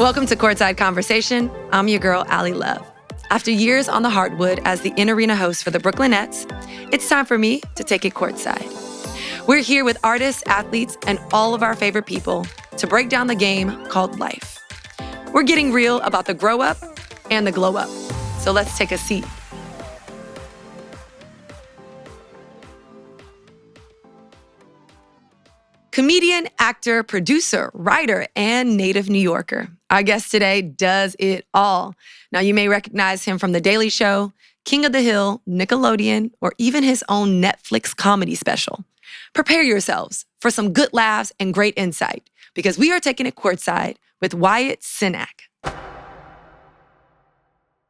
Welcome to Courtside Conversation. I'm your girl, Allie Love. After years on the hardwood as the in-arena host for the Brooklyn Nets, it's time for me to take it courtside. We're here with artists, athletes, and all of our favorite people to break down the game called life. We're getting real about the grow up and the glow up. So let's take a seat. Comedian, actor, producer, writer, and native New Yorker. Our guest today does it all. Now, you may recognize him from The Daily Show, King of the Hill, Nickelodeon, or even his own Netflix comedy special. Prepare yourselves for some good laughs and great insight, because we are taking it courtside with Wyatt Cenac.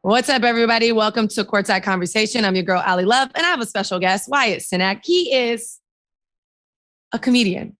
What's up, everybody? Welcome to Courtside Conversation. I'm your girl, Allie Love, and I have a special guest, Wyatt Cenac. He is a comedian.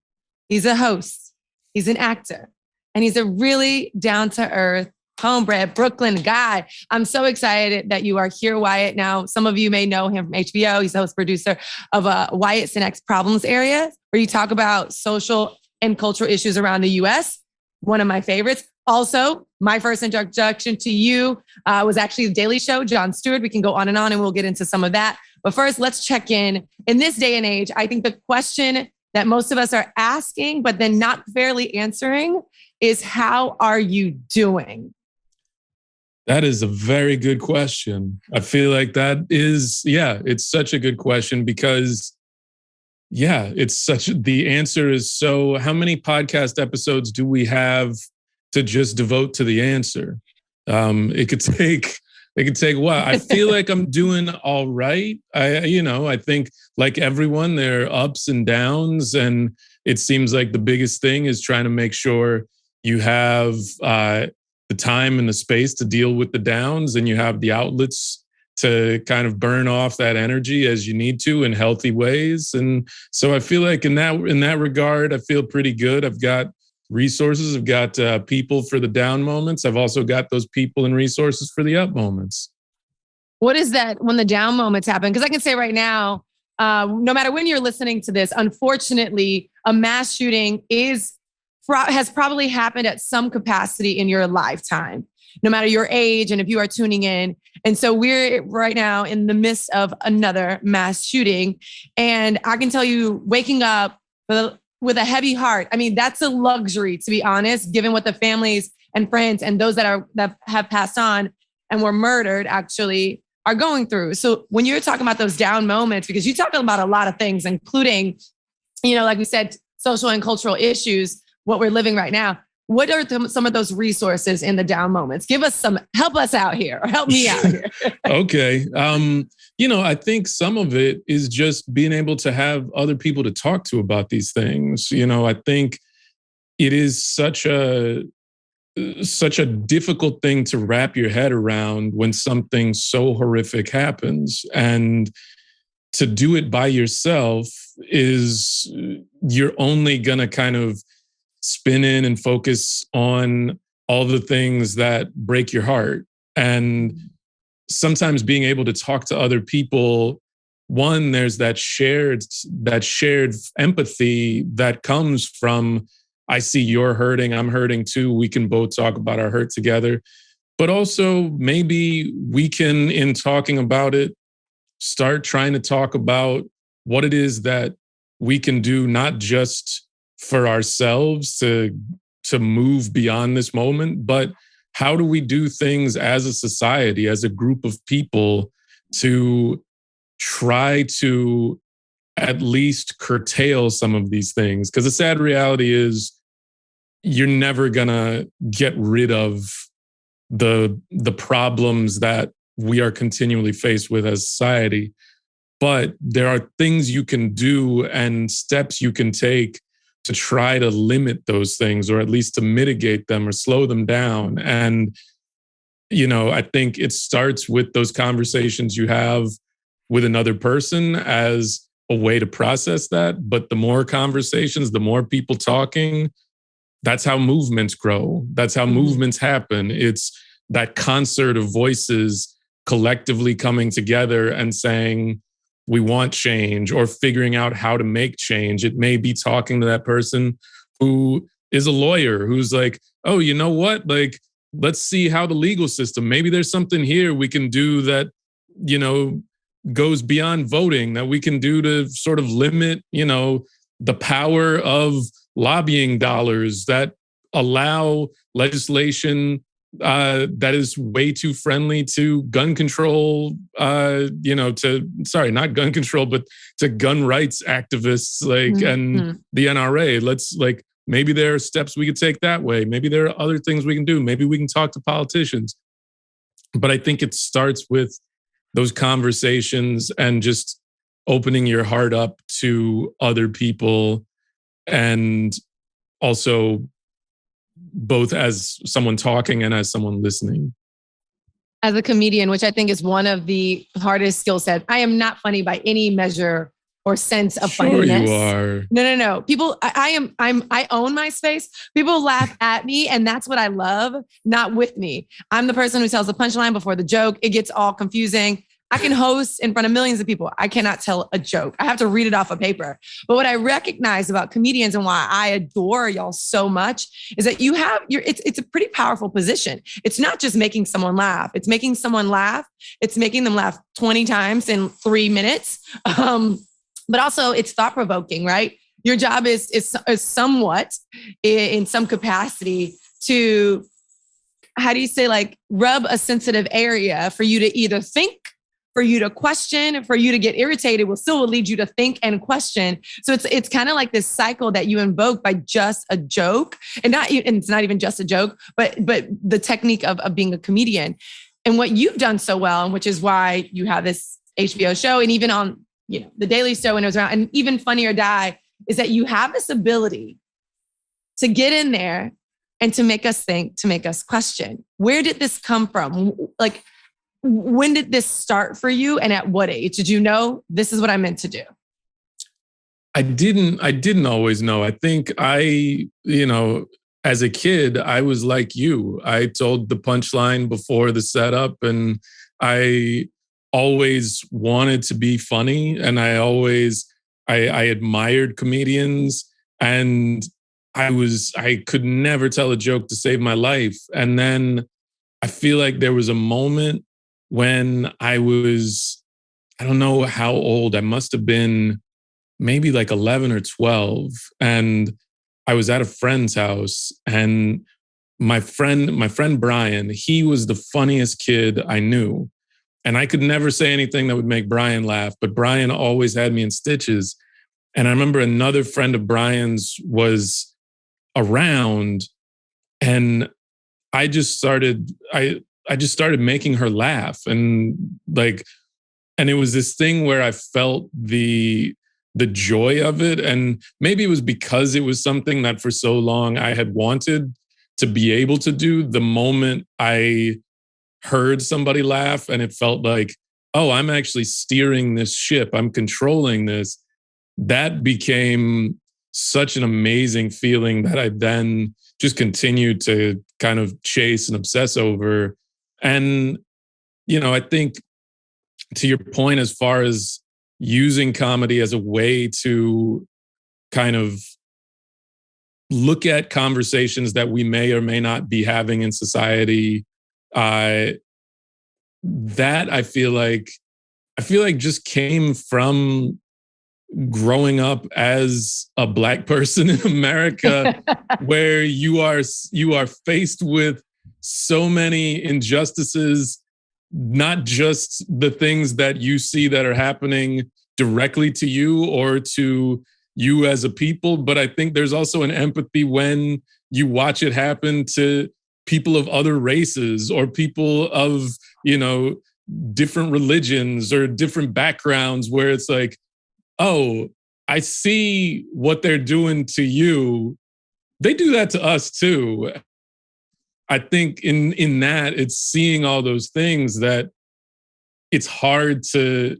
He's a host, he's an actor, and he's a really down-to-earth, homebred Brooklyn guy. I'm so excited that you are here, Wyatt. Now, some of you may know him from HBO. He's the host producer of Wyatt Cenac's Problems Area, where you talk about social and cultural issues around the U.S., one of my favorites. Also, my first introduction to you was actually The Daily Show, Jon Stewart. We can go on, and we'll get into some of that. But first, let's check in. In this day and age, I think the question that most of us are asking, but then not fairly answering, is how are you doing? That is a very good question. I feel like that is, it's such a good question because, the answer is so, how many podcast episodes do we have to just devote to the answer? It could take a while. I feel like I'm doing all right. I think like everyone, there are ups and downs. And it seems like the biggest thing is trying to make sure you have the time and the space to deal with the downs, and you have the outlets to kind of burn off that energy as you need to in healthy ways. And so I feel like in that regard, I feel pretty good. I've got resources. I've got people for the down moments. I've also got those people and resources for the up moments. What is that when the down moments happen? Because I can say right now, no matter when you're listening to this, unfortunately, a mass shooting has probably happened at some capacity in your lifetime, no matter your age and if you are tuning in. And so we're right now in the midst of another mass shooting. And I can tell you, waking up with a heavy heart, I mean, that's a luxury, to be honest, given what the families and friends and those that have passed on and were murdered actually are going through. So when you're talking about those down moments, because you talk about a lot of things, including, like we said, social and cultural issues, what we're living right now. What are some of those resources in the down moments? Help us out here, or help me out here. Okay. I think some of it is just being able to have other people to talk to about these things. I think it is such a difficult thing to wrap your head around when something so horrific happens. And to do it by yourself is, you're only going to kind of spin in and focus on all the things that break your heart. And sometimes being able to talk to other people, one, there's that shared empathy that comes from, I see you're hurting, I'm hurting too. We can both talk about our hurt together. But also maybe we can, in talking about it, start trying to talk about what it is that we can do, not just for ourselves to move beyond this moment, but how do we do things as a society, as a group of people, to try to at least curtail some of these things? Because the sad reality is you're never gonna get rid of the problems that we are continually faced with as society. But there are things you can do and steps you can take to try to limit those things, or at least to mitigate them or slow them down. And, I think it starts with those conversations you have with another person as a way to process that. But the more conversations, the more people talking, that's how movements grow. That's how movements happen. It's that concert of voices collectively coming together and saying, we want change, or figuring out how to make change. It may be talking to that person who is a lawyer, who's like, oh, you know what? Like, let's see how the legal system, maybe there's something here we can do that, goes beyond voting, that we can do to sort of limit, the power of lobbying dollars that allow legislation that is way too friendly to gun control, not gun control, but to gun rights activists, and the NRA. Maybe there are steps we could take that way. Maybe there are other things we can do. Maybe we can talk to politicians. But I think it starts with those conversations and just opening your heart up to other people, and also both as someone talking and as someone listening. As a comedian, which I think is one of the hardest skill sets, I am not funny by any measure or sense of funniness. Sure you are. No. People, I own my space. People laugh at me, and that's what I love, not with me. I'm the person who tells the punchline before the joke. It gets all confusing. I can host in front of millions of people. I cannot tell a joke. I have to read it off a paper. But what I recognize about comedians and why I adore y'all so much is that it's a pretty powerful position. It's not just making someone laugh. It's making someone laugh. It's making them laugh 20 times in 3 minutes. But also it's thought-provoking, right? Your job is somewhat in some capacity to, how do you say, rub a sensitive area for you to either think, for you to question, for you to get irritated, will lead you to think and question. So it's kind of like this cycle that you invoke by just a joke, and it's not even just a joke, but the technique of being a comedian. And what you've done so well, and which is why you have this HBO show, and even on the Daily Show when it was around, and even Funny or Die, is that you have this ability to get in there and to make us think, to make us question. Where did this come from? When did this start for you, and at what age did you know this is what I meant to do? I didn't always know. I think as a kid, I was like you. I told the punchline before the setup, and I always wanted to be funny, and I admired comedians, and I could never tell a joke to save my life. And then I feel like there was a moment when I don't know how old, I must have been maybe 11 or 12. And I was at a friend's house, and my friend Brian, he was the funniest kid I knew. And I could never say anything that would make Brian laugh, but Brian always had me in stitches. And I remember another friend of Brian's was around, and I just started making her laugh. And it was this thing where I felt the joy of it. And maybe it was because it was something that for so long I had wanted to be able to do. The moment I heard somebody laugh and it felt like, oh, I'm actually steering this ship, I'm controlling this, that became such an amazing feeling that I then just continued to kind of chase and obsess over. And, I think to your point, as far as using comedy as a way to kind of look at conversations that we may or may not be having in society, that I feel like just came from growing up as a Black person in America, where you are faced with so many injustices, not just the things that you see that are happening directly to you or to you as a people, but I think there's also an empathy when you watch it happen to people of other races or people of, different religions or different backgrounds, where it's like, oh, I see what they're doing to you. They do that to us too. I think in that, it's seeing all those things that it's hard to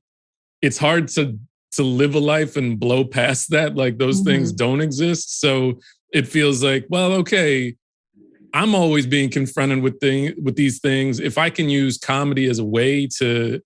live a life and blow past that, like those things don't exist. So it feels like, well, okay, I'm always being confronted with these things. If I can use comedy as a way to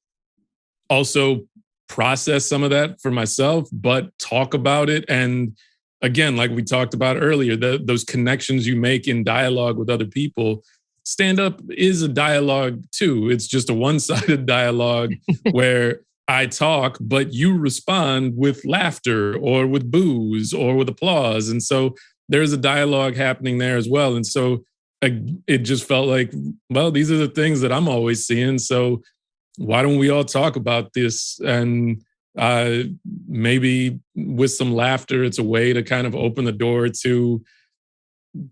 also process some of that for myself, but talk about it. And again, like we talked about earlier, those connections you make in dialogue with other people, stand-up is a dialogue too. It's just a one-sided dialogue where I talk, but you respond with laughter or with boos or with applause. And so there's a dialogue happening there as well. And so it just felt like, well, these are the things that I'm always seeing. So why don't we all talk about this? And maybe with some laughter, it's a way to kind of open the door to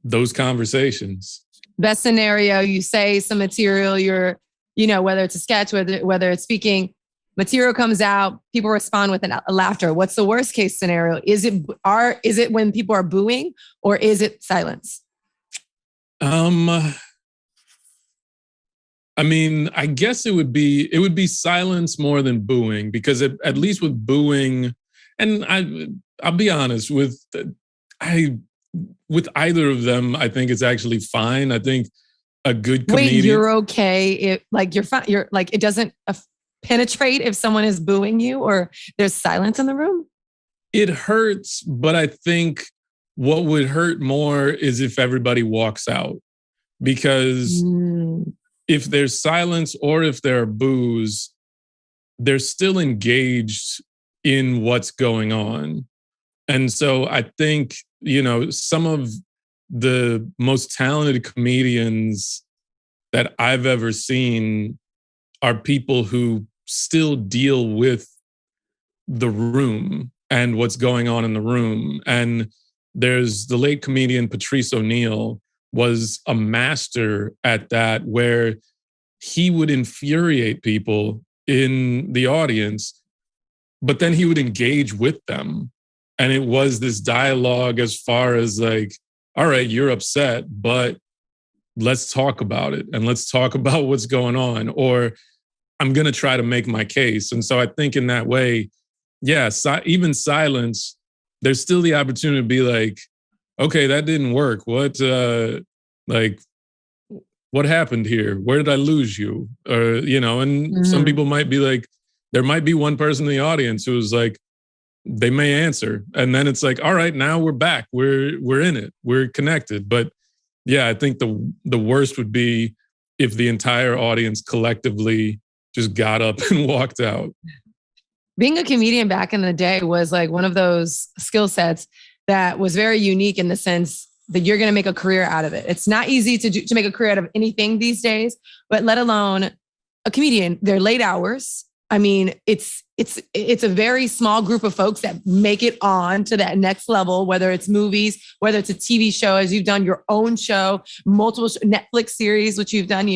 those conversations. Best scenario, you say some material, whether it's a sketch, whether it's speaking, material comes out, people respond with a laughter. What's the worst case scenario? Is it when people are booing, or is it silence? I mean, I guess it would be silence more than booing, because at least with booing, and I'll be honest with either of them, I think it's actually fine. I think a good comedian. Wait, you're okay? You're fine. You're like, it doesn't penetrate if someone is booing you or there's silence in the room? It hurts, but I think what would hurt more is if everybody walks out. Because if there's silence or if there are boos, they're still engaged in what's going on. And so I think, some of the most talented comedians that I've ever seen are people who still deal with the room and what's going on in the room. And there's the late comedian Patrice O'Neill was a master at that, where he would infuriate people in the audience, but then he would engage with them. And it was this dialogue as far as like, all right, you're upset, but let's talk about it. And let's talk about what's going on. Or I'm going to try to make my case. And so I think in that way, even silence, there's still the opportunity to be like, okay, that didn't work. What happened here? Where did I lose you? Or, and some people might be like, there might be one person in the audience who's like, they may answer. And then it's like, all right, now we're back. We're in it. We're connected. But yeah, I think the worst would be if the entire audience collectively just got up and walked out. Being a comedian back in the day was like one of those skill sets that was very unique in the sense that you're going to make a career out of it. It's not easy to make a career out of anything these days, but let alone a comedian. They're late hours. I mean, it's a very small group of folks that make it on to that next level, whether it's movies, whether it's a TV show, as you've done your own show, multiple Netflix series, which you've done,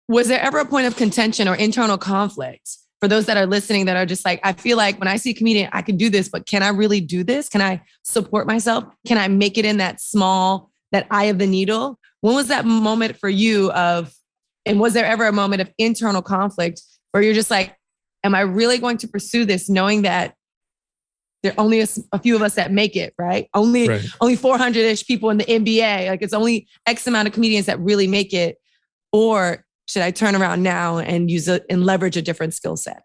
Was there ever a point of contention or internal conflict for those that are listening that are just like, I feel like when I see a comedian, I can do this, but can I really do this? Can I support myself? Can I make it in that eye of the needle? When was that moment for you and was there ever a moment of internal conflict where you're just like, am I really going to pursue this knowing that there are only a few of us that make it, right? Only 400-ish people in the NBA. Like it's only X amount of comedians that really make it. Or should I turn around now and and leverage a different skill set?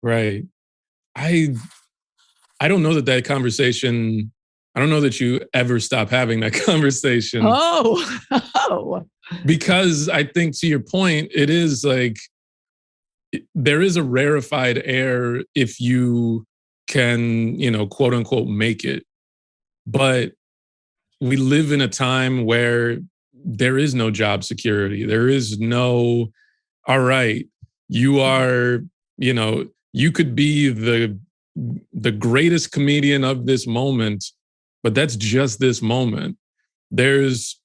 Right. I don't know that conversation, I don't know that you ever stop having that conversation. Oh. Because I think to your point, it is like, there is a rarefied air if you can, quote unquote, make it. But we live in a time where there is no job security. There is no, all right, you are, you could be the greatest comedian of this moment, but that's just this moment. There's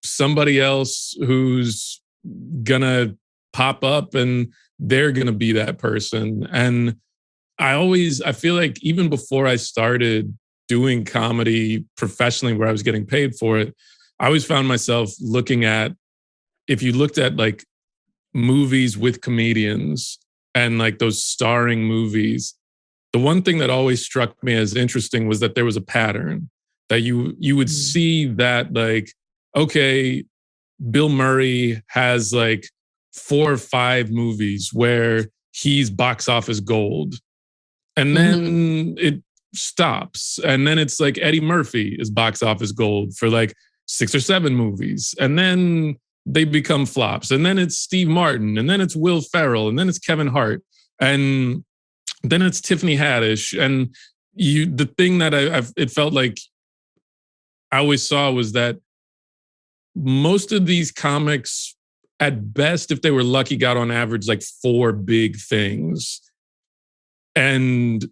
somebody else who's gonna pop up and they're gonna be that person. And I feel like even before I started doing comedy professionally where I was getting paid for it, I always found myself looking at, if you looked at like movies with comedians and like those starring movies, the one thing that always struck me as interesting was that there was a pattern that you would see that like, okay, Bill Murray has like 4 or 5 movies where he's box office gold. And then it stops. And then it's like Eddie Murphy is box office gold for like 6 or 7 movies, and then they become flops, and then it's Steve Martin, and then it's Will Ferrell, and then it's Kevin Hart, and then it's Tiffany Haddish. And the thing that it felt like I always saw was that most of these comics, at best, if they were lucky, got on average like 4 big things. And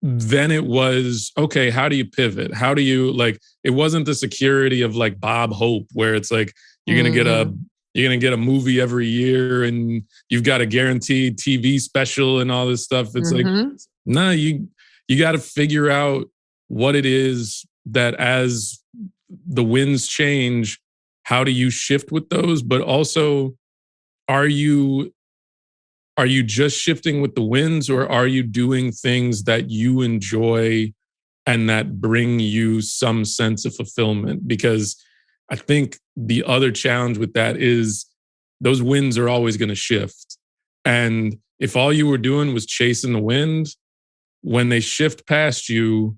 then it was, okay, how do you pivot? How do you, like, it wasn't the security of like Bob Hope, where it's like, you're going to get a movie every year and you've got a guaranteed TV special and all this stuff. It's like, no, you got to figure out what it is that, as the winds change, how do you shift with those? But also, are you just shifting with the winds, or are you doing things that you enjoy and that bring you some sense of fulfillment? Because I think the other challenge with that is those winds are always going to shift. And if all you were doing was chasing the wind, when they shift past you,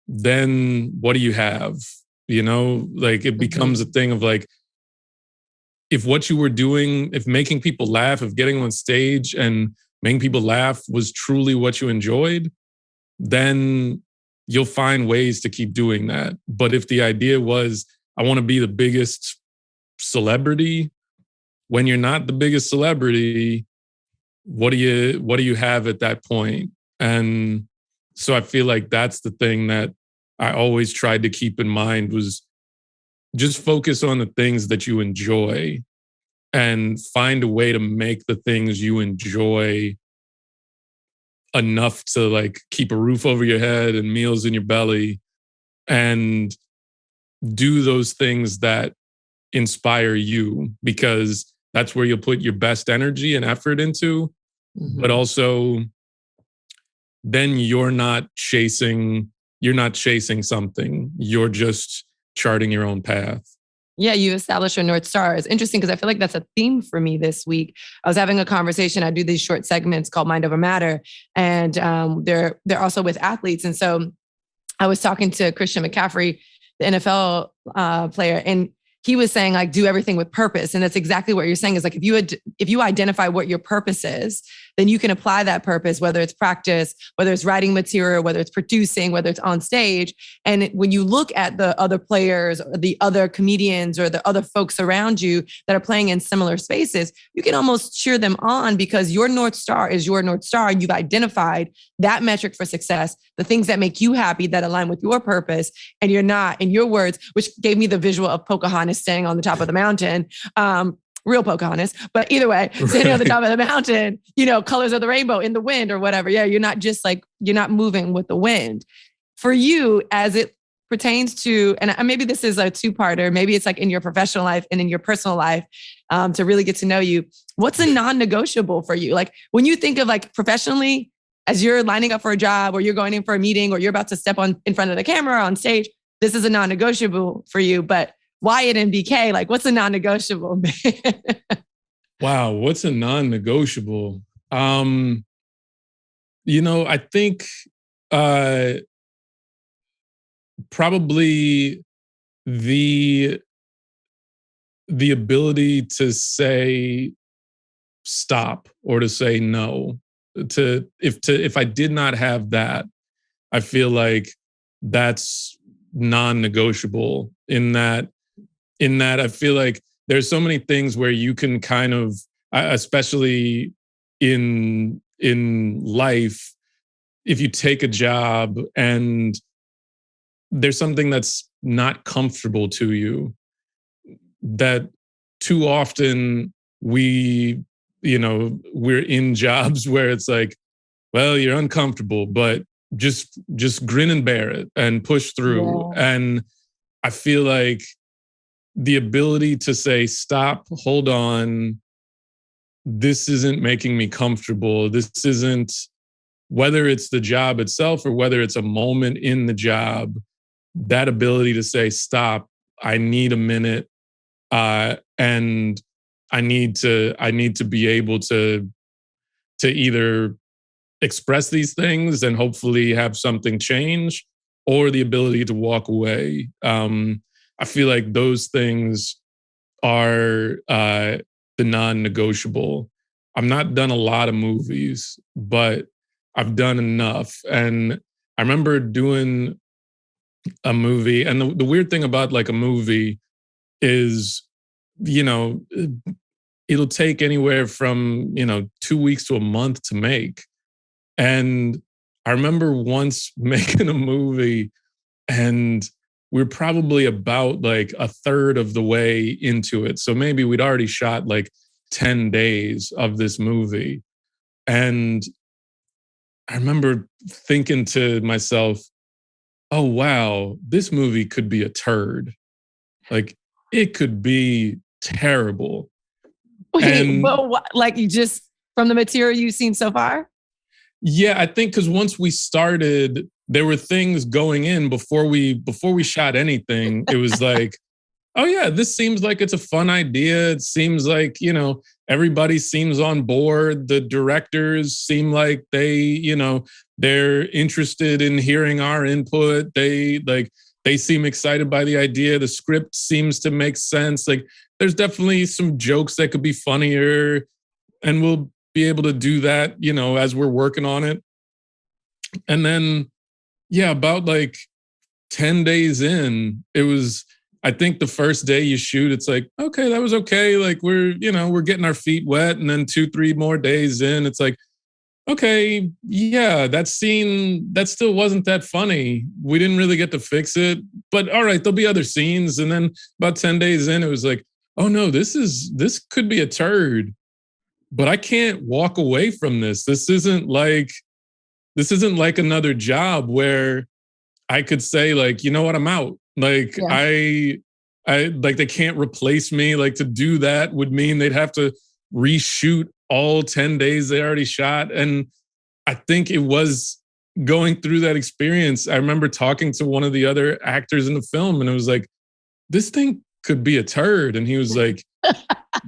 then what do you have? You know, like, it becomes a thing of like, if what you were doing, if making people laugh, if getting on stage and making people laugh was truly what you enjoyed, then you'll find ways to keep doing that. But if the idea was, I want to be the biggest celebrity, when you're not the biggest celebrity, what do you have at that point? And so I feel like that's the thing that I always tried to keep in mind, was just focus on the things that you enjoy and find a way to make the things you enjoy enough to like keep a roof over your head and meals in your belly, and do those things that inspire you, because that's where you'll put your best energy and effort into. But also, then you're not chasing something. You're just charting your own path. Yeah, you establish your North Star. It's interesting because I feel like that's a theme for me this week. I was having a conversation. I do these short segments called Mind Over Matter, and they're also with athletes. And so I was talking to Christian McCaffrey, the NFL player, and he was saying, like, do everything with purpose. And that's exactly what you're saying, is like, if you identify what your purpose is, then you can apply that purpose, whether it's practice, whether it's writing material, whether it's producing, whether it's on stage. And when you look at the other players or the other comedians or the other folks around you that are playing in similar spaces, you can almost cheer them on, because your North Star is your North Star. And you've identified that metric for success, the things that make you happy, that align with your purpose. And you're not, in your words, which gave me the visual of Pocahontas standing on the top of the mountain, real Pocahontas, but either way, standing on the top of the mountain, colors of the rainbow in the wind or whatever. Yeah, you're not just like, you're not moving with the wind. For you, as it pertains to, and maybe this is a two-parter, maybe it's like in your professional life and in your personal life, to really get to know you, what's a non-negotiable for you? Like, when you think of like professionally, as you're lining up for a job, or you're going in for a meeting, or you're about to step in front of the camera on stage, this is a non-negotiable for you. But Wyatt and BK, like, what's a non-negotiable? Wow, what's a non-negotiable? I think probably the ability to say stop, or to say no. If I did not have that, I feel like that's non-negotiable. In that I feel like there's so many things where you can kind of, especially in life, if you take a job and there's something that's not comfortable to you, that too often we're in jobs where it's like, well, you're uncomfortable, but just grin and bear it and push through. Yeah. And I feel like the ability to say, stop, hold on, this isn't making me comfortable. This isn't, whether it's the job itself or whether it's a moment in the job, that ability to say, stop, I need a minute. And I need to be able to either express these things and hopefully have something change, or the ability to walk away. I feel like those things are the non-negotiable. I've not done a lot of movies, but I've done enough. And I remember doing a movie, and the weird thing about like a movie is, you know, it'll take anywhere from, 2 weeks to a month to make. And I remember once making a movie, and we're probably about like a third of the way into it. So maybe we'd already shot like 10 days of this movie. And I remember thinking to myself, oh, wow, this movie could be a turd. Like, it could be terrible. Wait, And but like you just from the material you've seen so far? yeah, I think because once we started, there were things going in before we shot anything. It was like, oh yeah, this seems like it's a fun idea. It seems like, everybody seems on board. The directors seem like they're interested in hearing our input. They seem excited by the idea. The script seems to make sense. Like, there's definitely some jokes that could be funnier, and we'll be able to do that, as we're working on it. And then, yeah, about like 10 days in, it was, I think the first day you shoot, it's like, okay, that was okay. Like we're getting our feet wet. And then 2-3 more days in, it's like, okay, yeah, that scene, that still wasn't that funny. We didn't really get to fix it, but all right, there'll be other scenes. And then about 10 days in, it was like, oh no, this could be a turd, but I can't walk away from this. This isn't like another job where I could say like, you know what, I'm out. Like yeah. I like, they can't replace me. Like, to do that would mean they'd have to reshoot all 10 days they already shot. And I think it was going through that experience. I remember talking to one of the other actors in the film, and it was like, this thing could be a turd. And he was like,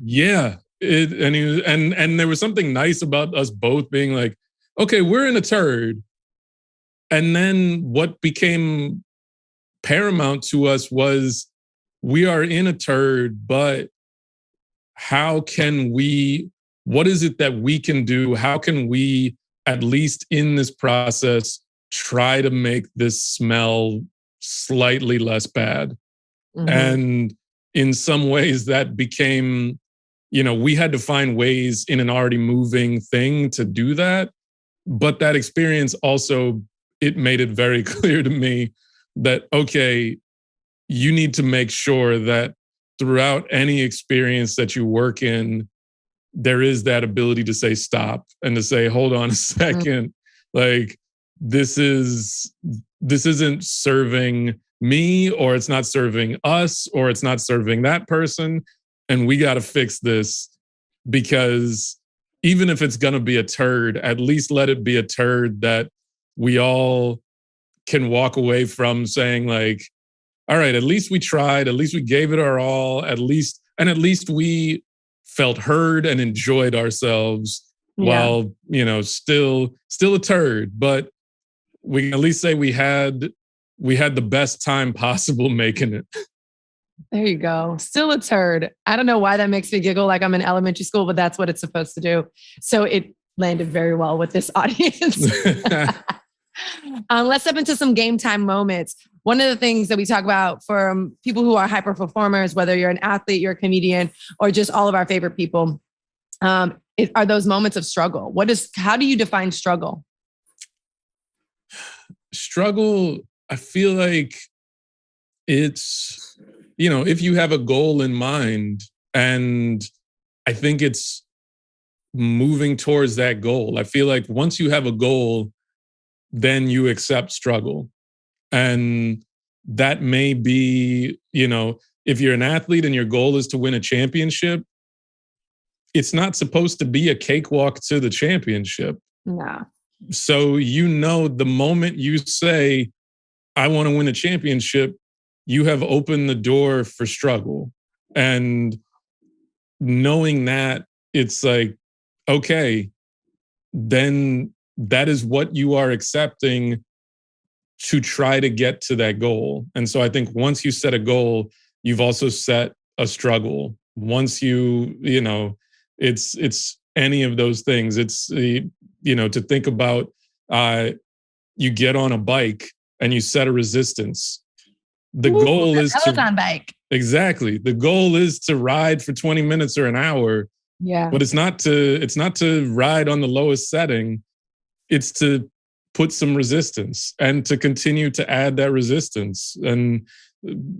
yeah. And there was something nice about us both being like, okay, we're in a turd. And then what became paramount to us was, we are in a turd, but what is it that we can do? How can we, at least in this process, try to make this smell slightly less bad? Mm-hmm. And in some ways that became, we had to find ways in an already moving thing to do that. But that experience also, it made it very clear to me that, okay, you need to make sure that throughout any experience that you work in, there is that ability to say stop and to say, hold on a second. Like, this isn't serving me, or it's not serving us, or it's not serving that person. And we got to fix this, because even if it's going to be a turd, at least let it be a turd that we all can walk away from saying like, all right, at least we tried, at least we gave it our all, at least we felt heard and enjoyed ourselves while, still a turd, but we can at least say we had the best time possible making it. There you go. Still a turd. I don't know why that makes me giggle like I'm in elementary school, but that's what it's supposed to do. So it landed very well with this audience. Let's step into some game time moments. One of the things that we talk about for people who are hyper performers, whether you're an athlete, you're a comedian, or just all of our favorite people, are those moments of struggle. How do you define struggle? Struggle, I feel like it's, if you have a goal in mind, and I think it's moving towards that goal. I feel like once you have a goal, then you accept struggle. And that may be, if you're an athlete and your goal is to win a championship, it's not supposed to be a cakewalk to the championship. No. So, the moment you say, I want to win a championship, you have opened the door for struggle. And knowing that, it's like, okay, then that is what you are accepting to try to get to that goal. And so I think once you set a goal, you've also set a struggle. Once it's any of those things. It's, to think about, you get on a bike and you set a resistance. The goal is Peloton bike. Exactly. The goal is to ride for 20 minutes or an hour. Yeah. But it's not to ride on the lowest setting. It's to put some resistance and to continue to add that resistance. And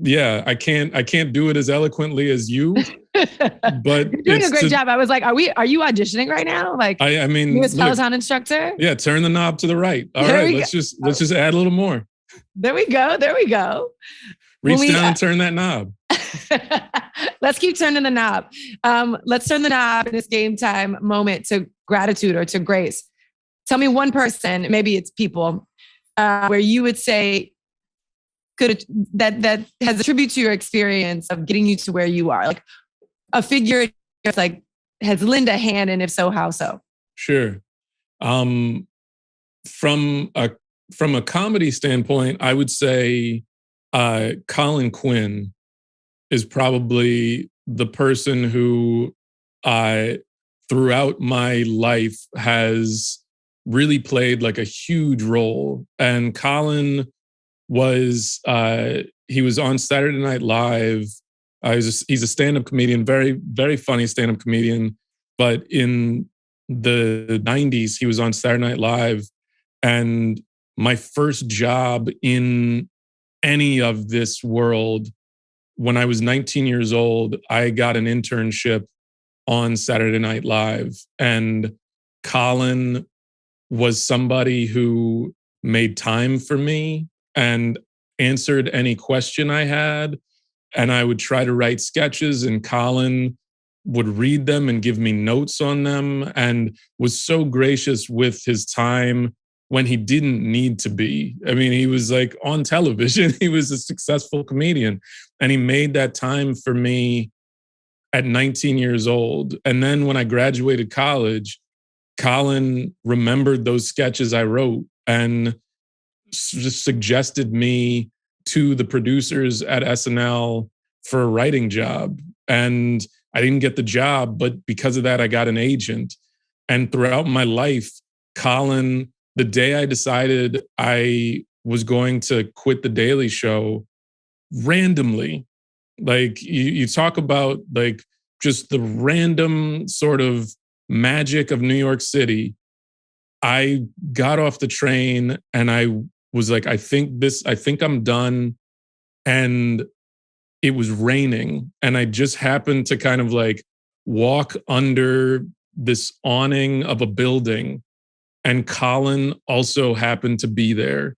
yeah, I can't do it as eloquently as you, but you're doing a great job. I was like, are you auditioning right now? Like, I mean, you as Peloton instructor? Yeah, turn the knob to the right. All right, let's just add a little more. There we go. Reach down and turn that knob. Let's keep turning the knob. Let's turn the knob in this game time moment to gratitude or to grace. Tell me one person, maybe it's people, where you would say that has a tribute to your experience of getting you to where you are. Like a figure, it's like, has lend a hand, and if so, how so? Sure. From a comedy standpoint, I would say Colin Quinn is probably the person who throughout my life has really played like a huge role. And Colin he was on Saturday Night Live. He's a stand-up comedian, very, very funny stand-up comedian. But in the 90s, he was on Saturday Night Live. And my first job in any of this world, when I was 19 years old, I got an internship on Saturday Night Live. And Colin was somebody who made time for me and answered any question I had. And I would try to write sketches, and Colin would read them and give me notes on them, and was so gracious with his time when he didn't need to be. I mean, he was like on television. He was a successful comedian, and he made that time for me at 19 years old. And then when I graduated college, Colin remembered those sketches I wrote and just suggested me to the producers at SNL for a writing job. And I didn't get the job, but because of that, I got an agent. And throughout my life, Colin, the day I decided I was going to quit The Daily Show, randomly, like you talk about like just the random sort of magic of New York City. I got off the train and I was like, I think I'm done. And it was raining. And I just happened to kind of like walk under this awning of a building. And Colin also happened to be there.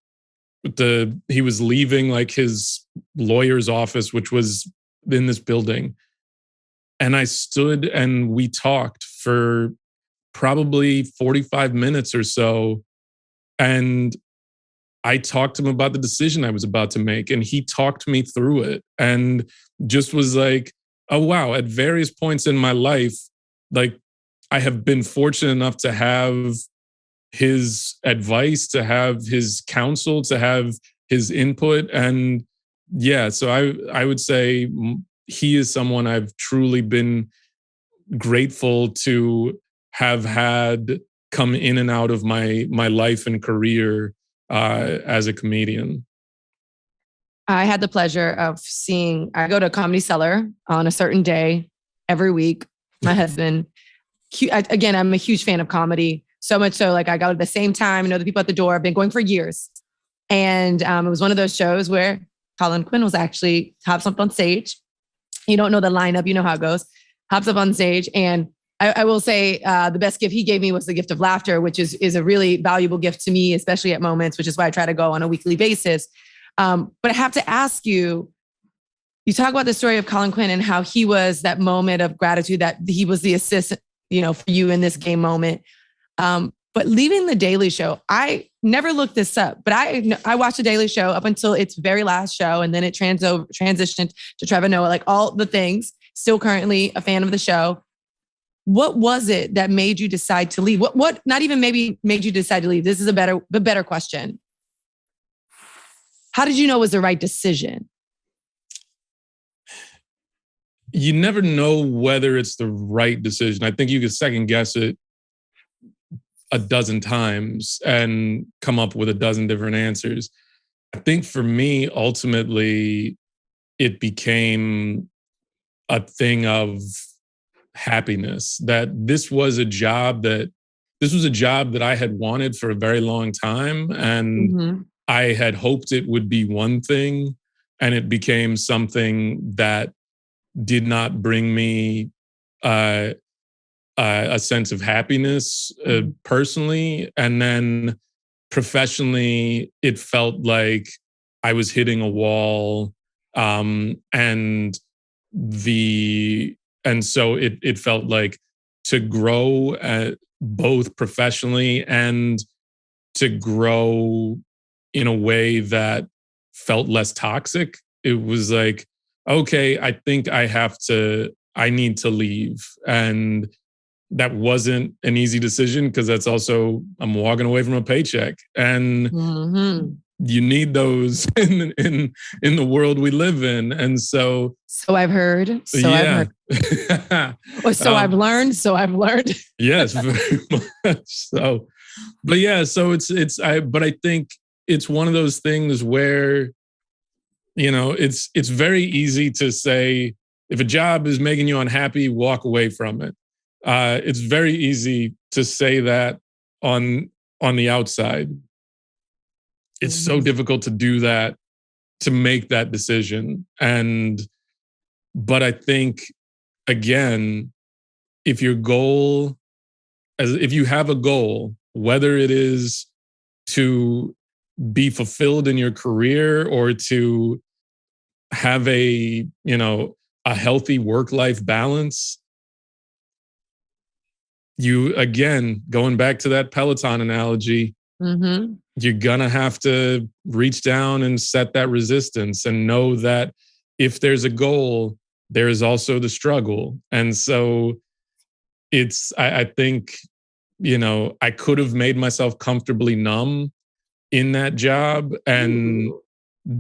He was leaving like his lawyer's office, which was in this building. And I stood and we talked for probably 45 minutes or so. And I talked to him about the decision I was about to make, and he talked me through it and just was like, oh, wow. At various points in my life, like I have been fortunate enough to have his advice, to have his counsel, to have his input. And yeah, so I would say he is someone I've truly been grateful to have had come in and out of my life and career as a comedian. I had the pleasure of I go to Comedy Cellar on a certain day every week. My husband, again, I'm a huge fan of comedy. So much so, like I go at the same time, know the people at the door. I've been going for years. And it was one of those shows where Colin Quinn was actually hops up on stage. You don't know the lineup, you know how it goes. Hops up on stage. And I will say the best gift he gave me was the gift of laughter, which is a really valuable gift to me, especially at moments, which is why I try to go on a weekly basis. But I have to ask you, you talk about the story of Colin Quinn and how he was that moment of gratitude, that he was the assistant, for you in this game moment. But leaving The Daily Show, I never looked this up, but I watched The Daily Show up until its very last show. And then it transitioned to Trevor Noah, like all the things, still currently a fan of the show. What was it that made you decide to leave? What not even maybe made you decide to leave? This is the better question. How did you know it was the right decision? you never know whether it's the right decision. I think you could second guess it a dozen times and come up with a dozen different answers. I think for me, ultimately, it became a thing of happiness, that this was a job that I had wanted for a very long time. And Mm-hmm. I had hoped it would be one thing, and it became something that did not bring me uh, a sense of happiness personally. And then professionally, it felt like I was hitting a wall. And the and so it felt like to grow both professionally and to grow in a way that felt less toxic. It was like, okay, I think I need to leave. And that wasn't an easy decision, because that's also, I'm walking away from a paycheck. And Mm-hmm. you need those in the world we live in. And so I've heard. yeah. Or I've learned. I've learned. Yes, very much so. But yeah, so but I think it's one of those things where, it's very easy to say, if a job is making you unhappy, walk away from it. It's very easy to say that on the outside. It's so difficult to do that, to make that decision. But I think, again, if you have a goal, whether it is to be fulfilled in your career or to have a healthy work-life balance, again, going back to that Peloton analogy, Mm-hmm. you're gonna have to reach down and set that resistance and know that if there's a goal, there is also the struggle. And so I think, I could have made myself comfortably numb in that job and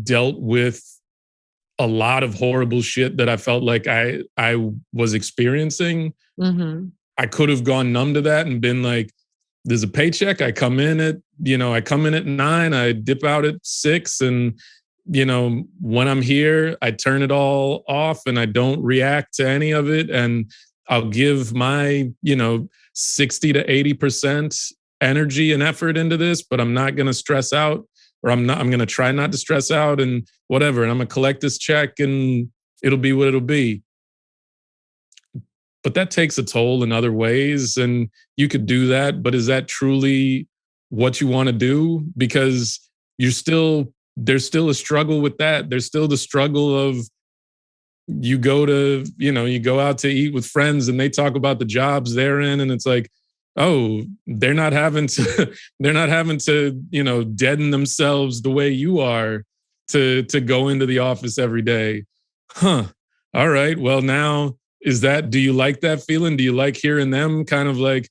dealt with a lot of horrible shit that I felt like I was experiencing. Mm-hmm. I could have gone numb to that and been like, there's a paycheck. I come in at 9, I dip out at 6. And, when I'm here, I turn it all off and I don't react to any of it. And I'll give my, 60 to 80% energy and effort into this, but I'm not going to stress out, or I'm going to try not to stress out and whatever. And I'm going to collect this check and it'll be what it'll be. But that takes a toll in other ways. And you could do that, but is that truly what you want to do? Because there's still a struggle with that. There's still the struggle of, you go out to eat with friends and they talk about the jobs they're in. And it's like, oh, they're not having to, deaden themselves the way you are to go into the office every day. Huh. All right. Well, now, do you like that feeling? Do you like hearing them kind of like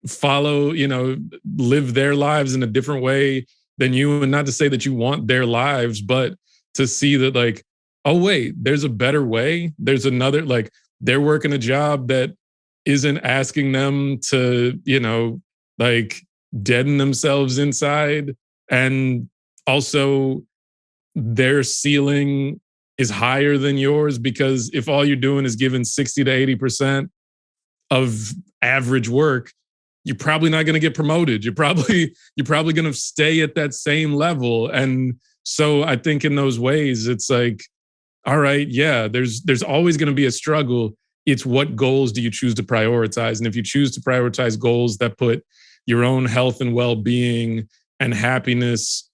follow, live their lives in a different way than you? And not to say that you want their lives, but to see that, like, oh, wait, there's a better way. There's another, like, they're working a job that isn't asking them to, like, deaden themselves inside. And also their ceiling is higher than yours, because if all you're doing is giving 60 to 80% of average work, you're probably not going to get promoted. You're probably going to stay at that same level. And so I think in those ways, it's like, all right, yeah, there's always going to be a struggle. It's what goals do you choose to prioritize? And if you choose to prioritize goals that put your own health and well-being and happiness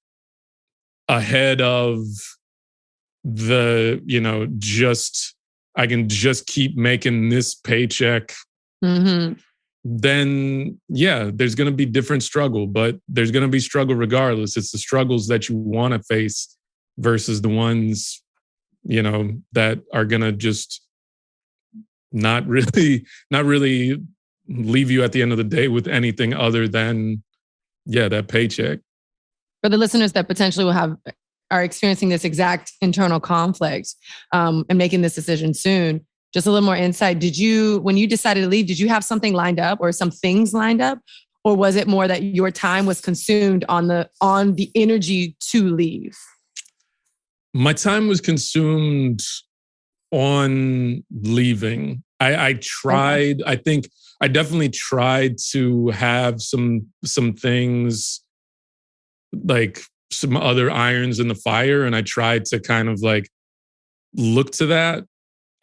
ahead of the, I can just keep making this paycheck, Mm-hmm. then yeah, there's going to be different struggle, but there's going to be struggle regardless. It's the struggles that you want to face versus the ones, that are going to just not really leave you at the end of the day with anything other than, that paycheck. For the listeners that potentially are experiencing this exact internal conflict and making this decision soon, just a little more insight. When you decided to leave, did you have something lined up or some things lined up? Or was it more that your time was consumed on the energy to leave? My time was consumed on leaving. I tried, I think I definitely tried to have some things, like some other irons in the fire. And I tried to kind of like look to that.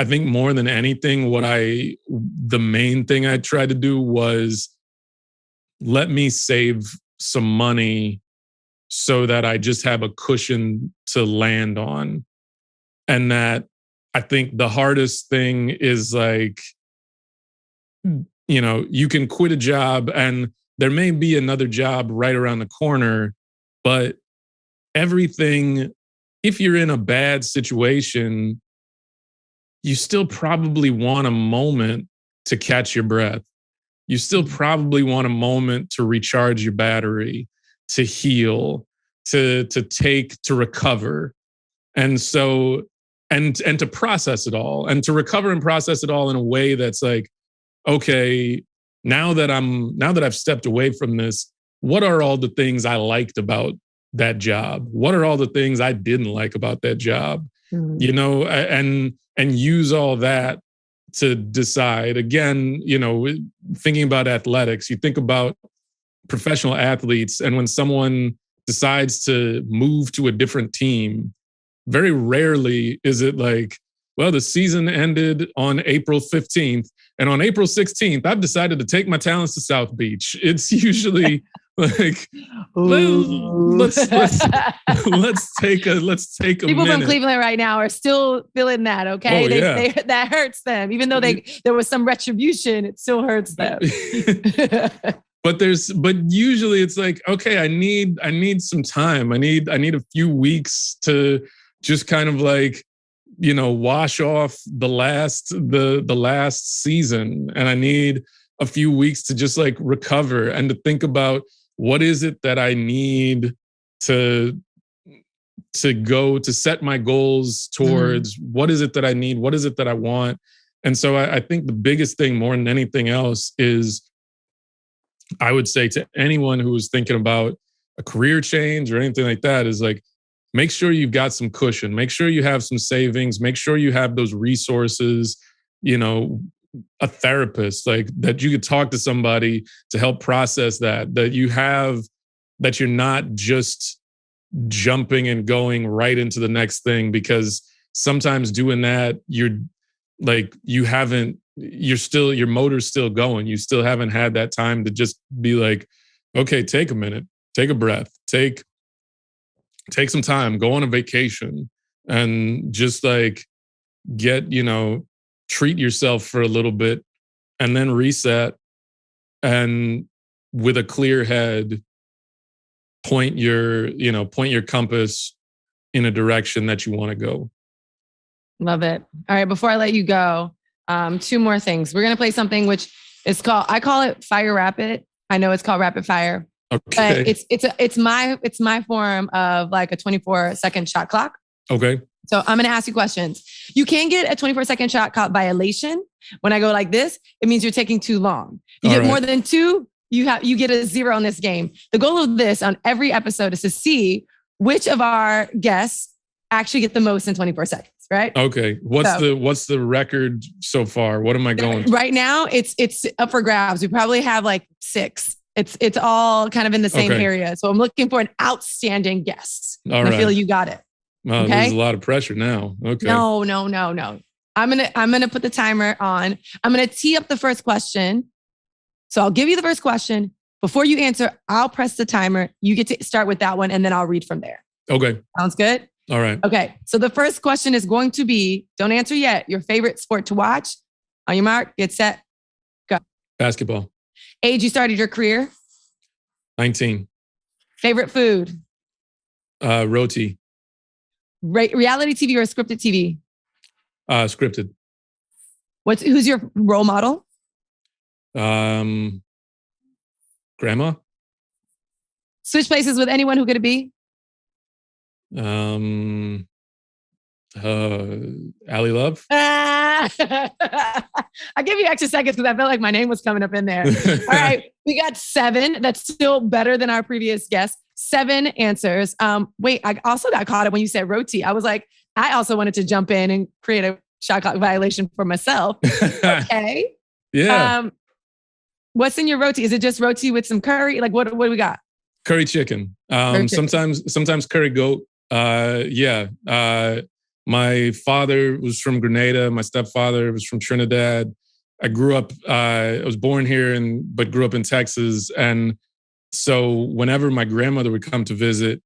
I think more than anything, the main thing I tried to do was let me save some money so that I just have a cushion to land on. And that I think the hardest thing is like, you can quit a job and there may be another job right around the corner, but everything, if you're in a bad situation, you still probably want a moment to catch your breath. You still probably want a moment to recharge your battery, to heal, to recover. And so, and to process it all, and to recover and process it all in a way that's like, okay, now that I've stepped away from this, what are all the things I liked about that job? What are all the things I didn't like about that job? Mm-hmm. And use all that to decide. Again, thinking about athletics, you think about professional athletes, and when someone decides to move to a different team, very rarely is it like, well, the season ended on April 15th, and on April 16th, I've decided to take my talents to South Beach. It's usually like, let's take a People minute. From Cleveland right now are still feeling that. Okay, yeah. That hurts them, even though there was some retribution. It still hurts them. But usually it's like, okay, I need some time. I need a few weeks to just kind of like, wash off the last season, and I need a few weeks to just like recover and to think about what is it that I need to go to set my goals towards. What is it that I need? What is it that I want? And so I think the biggest thing more than anything else is, I would say to anyone who is thinking about a career change or anything like that, is like, make sure you've got some cushion, make sure you have some savings, make sure you have those resources, a therapist, like that you could talk to somebody to help process that you're not just jumping and going right into the next thing, because sometimes doing that, your motor's still going. You still haven't had that time to just be like, okay, take a minute, take a breath, take some time, go on a vacation, and just like treat yourself for a little bit, and then reset, and with a clear head, point your compass in a direction that you want to go. Love it. All right. Before I let you go, two more things. We're going to play something which is I call it Fire Rapid. I know it's called Rapid Fire. Okay. But it's my form of like a 24-second shot clock. Okay. So I'm going to ask you questions. You can get a 24-second shot clock violation. When I go like this, it means you're taking too long. You get more than two, you get a 0 on this game. The goal of this on every episode is to see which of our guests actually get the most in 24 seconds, right? Okay. What's the record so far? What am I going to? Right now, it's up for grabs. We probably have like 6. It's all kind of in the same area. So I'm looking for an outstanding guest. I feel you got it. Oh, okay? There's a lot of pressure now. Okay. No. I'm gonna put the timer on. I'm gonna tee up the first question. So I'll give you the first question. Before you answer, I'll press the timer. You get to start with that one, and then I'll read from there. Okay. Sounds good? All right. Okay. So the first question is going to be, don't answer yet, your favorite sport to watch. On your mark, get set, go. Basketball. Age you started your career? 19. Favorite food? Roti. Reality TV or scripted TV? Scripted. Who's your role model? Grandma. Switch places with anyone who could it be? Allie Love. I give you extra seconds because I felt like my name was coming up in there. All right, we got 7. That's still better than our previous guest. 7 answers. Wait, I also got caught up when you said roti. I was like, I also wanted to jump in and create a shot clock violation for myself. Okay. Yeah. What's in your roti? Is it just roti with some curry? Like what do we got? Curry chicken. Sometimes curry goat. My father was from Grenada. My stepfather was from Trinidad. I grew up, I was born here but grew up in Texas. And so whenever my grandmother would come to visit,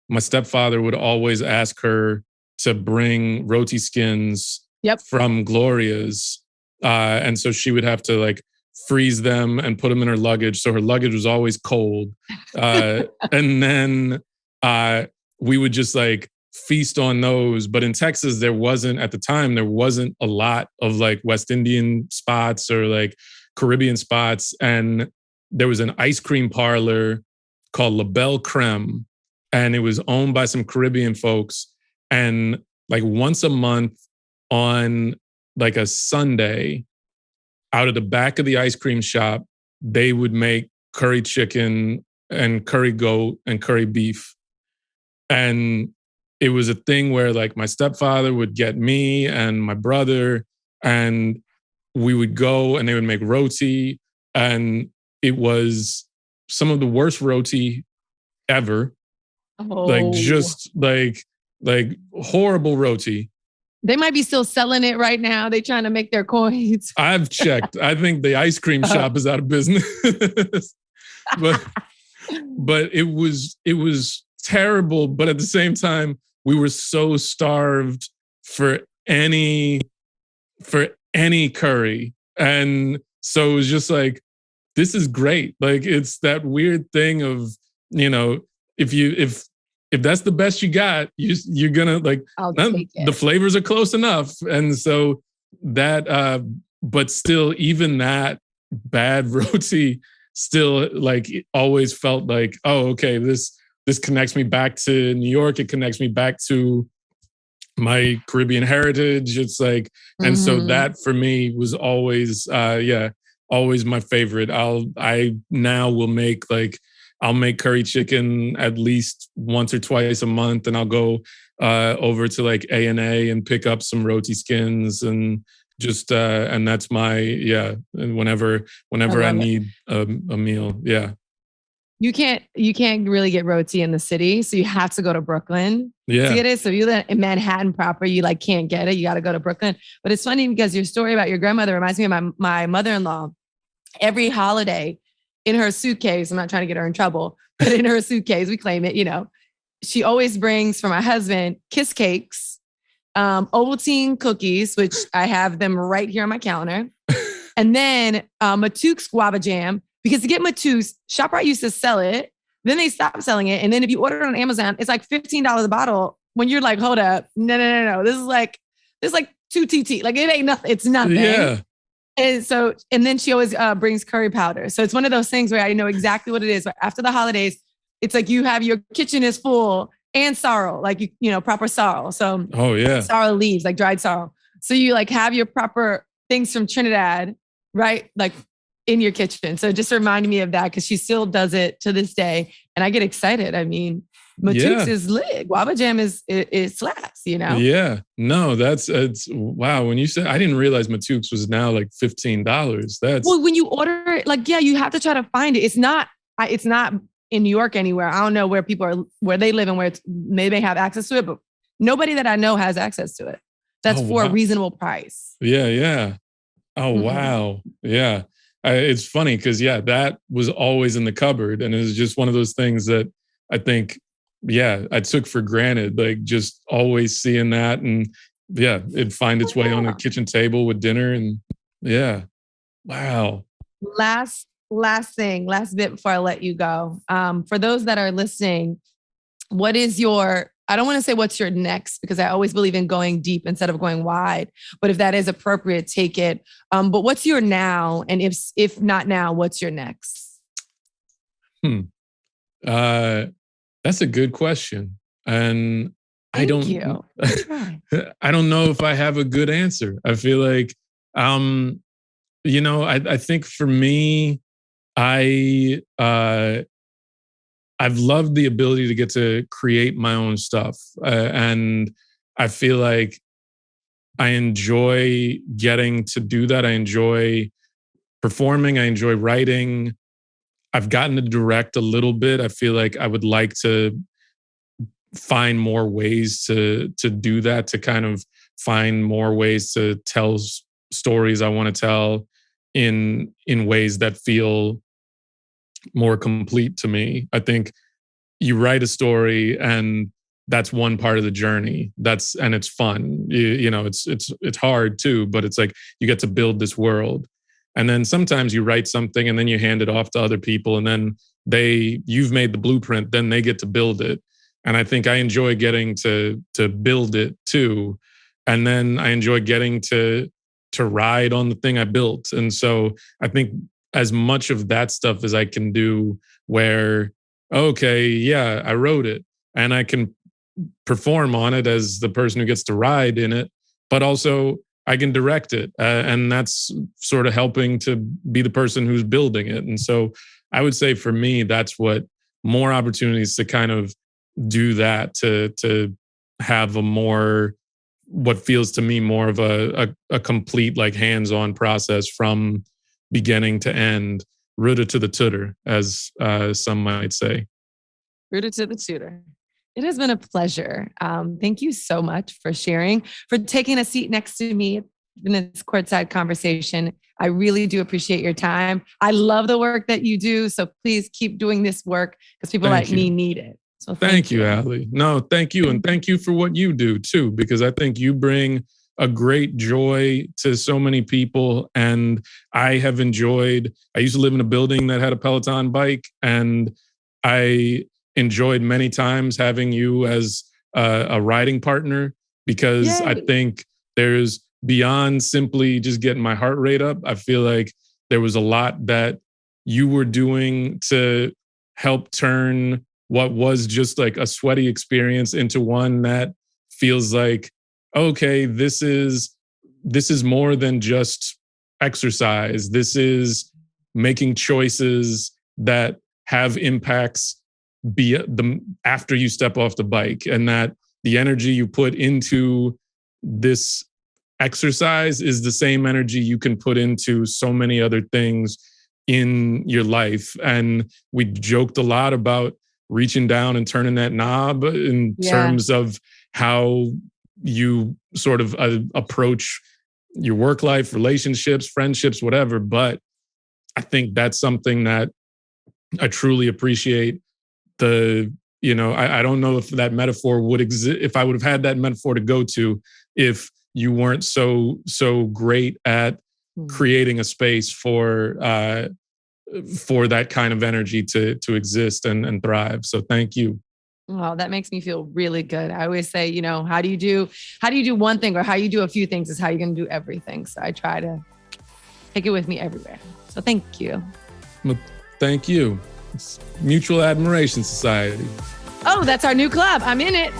my stepfather would always ask her to bring roti skins from Gloria's. And so she would have to like freeze them and put them in her luggage. So her luggage was always cold. And then we would just like feast on those. But in Texas, at the time, there wasn't a lot of like West Indian spots or like Caribbean spots. And there was an ice cream parlor called La Belle Creme, and it was owned by some Caribbean folks. And like once a month on like a Sunday, out of the back of the ice cream shop, they would make curry chicken and curry goat and curry beef. And it was a thing where like my stepfather would get me and my brother, and we would go and they would make roti. And it was some of the worst roti ever. Oh. Like just like horrible roti. They might be still selling it right now. They're trying to make their coins. I've checked. I think the ice cream shop is out of business. but it was terrible. But at the same time, we were so starved for any curry. And so it was just like, this is great. Like it's that weird thing of, you know, if that's the best you got, you're gonna like, the flavors are close enough. And so that, but still, even that bad roti still like always felt like, oh, okay, this connects me back to New York. It connects me back to my Caribbean heritage. It's like, and so that for me was always, always my favorite. I now will make like, I'll make curry chicken at least once or twice a month, and I'll go over to like A&A and pick up some roti skins and just and that's my whenever I need a meal. Yeah. You can't really get roti in the city, so you have to go to Brooklyn to get it. So if you live in Manhattan proper, you like can't get it. You got to go to Brooklyn. But it's funny because your story about your grandmother reminds me of my mother-in-law. Every holiday, in her suitcase, I'm not trying to get her in trouble, but in her suitcase, we claim it, you know, she always brings for my husband kiss cakes, Ovaltine cookies, which I have them right here on my calendar, and then Matuke's guava jam. Because to get Matuke's, ShopRite used to sell it, then they stopped selling it, and then if you order it on Amazon, it's like $15 a bottle. When you're like, hold up, no, this is like 2 TT, like it ain't nothing, it's nothing. Yeah. And then she always brings curry powder. So it's one of those things where I know exactly what it is. But after the holidays, it's like you have your kitchen is full and sorrel, like you know, proper sorrel. So sorrel leaves, like dried sorrel. So you like have your proper things from Trinidad, right? Like in your kitchen. So it just reminded me of that because she still does it to this day. And I get excited. I mean, Matuke's is lit. Guava jam is slaps, you know? Yeah. No, it's wow. When you said, I didn't realize Matuke's was now like $15. Well, when you order it, like, you have to try to find it. It's not in New York anywhere. I don't know where where they live and where they may have access to it, but nobody that I know has access to it. That's for a reasonable price. Yeah. Yeah. Oh, wow. Yeah. It's funny because, that was always in the cupboard. And it was just one of those things that I think, I took for granted, like just always seeing that. And it'd find its way on a kitchen table with dinner. And wow. Last bit before I let you go. For those that are listening, what is I don't want to say what's your next, because I always believe in going deep instead of going wide. But if that is appropriate, take it. But what's your now? And if not now, what's your next? That's a good question. And I Thank don't, you. I try. I don't know if I have a good answer. I feel like, I think for me, I, I've loved the ability to get to create my own stuff. And I feel like I enjoy getting to do that. I enjoy performing. I enjoy writing. I've gotten to direct a little bit. I feel like I would like to find more ways to do that, to kind of find more ways to tell stories I want to tell in ways that feel more complete to me. I think you write a story and that's one part of the journey. And it's fun. It's hard too, but it's like you get to build this world. And then sometimes you write something and then you hand it off to other people and then you've made the blueprint, then they get to build it. And I think I enjoy getting to build it too. And then I enjoy getting to ride on the thing I built. And so I think as much of that stuff as I can do where, okay, yeah, I wrote it and I can perform on it as the person who gets to ride in it, but also I can direct it. And that's sort of helping to be the person who's building it. And so I would say for me, that's what more opportunities to kind of do that, to have a more, what feels to me more of a complete, like hands-on process from beginning to end, rooted to the tutor, as some might say. Rooted to the tutor. It has been a pleasure. Thank you so much for sharing, for taking a seat next to me in this courtside conversation. I really do appreciate your time. I love the work that you do. So please keep doing this work because people like me need it. So thank you, Allie. No, thank you. And thank you for what you do too, because I think you bring a great joy to so many people. And I have enjoyed, I used to live in a building that had a Peloton bike, and I enjoyed many times having you as a riding partner, because Yay. I think there's beyond simply just getting my heart rate up. I feel like there was a lot that you were doing to help turn what was just like a sweaty experience into one that feels like, okay, this is more than just exercise. This is making choices that have impacts after you step off the bike, and that the energy you put into this exercise is the same energy you can put into so many other things in your life. And we joked a lot about reaching down and turning that knob in terms of how you sort of approach your work life, relationships, friendships, whatever. But I think that's something that I truly appreciate. I don't know if that metaphor would exist, if I would have had that metaphor to go to, if you weren't so great at creating a space for that kind of energy to exist and thrive. So thank you. Oh, that makes me feel really good. I always say, how do you do one thing, or how you do a few things is how you're going to do everything. So I try to take it with me everywhere. So thank you. Well, thank you. It's Mutual Admiration Society. Oh, that's our new club. I'm in it.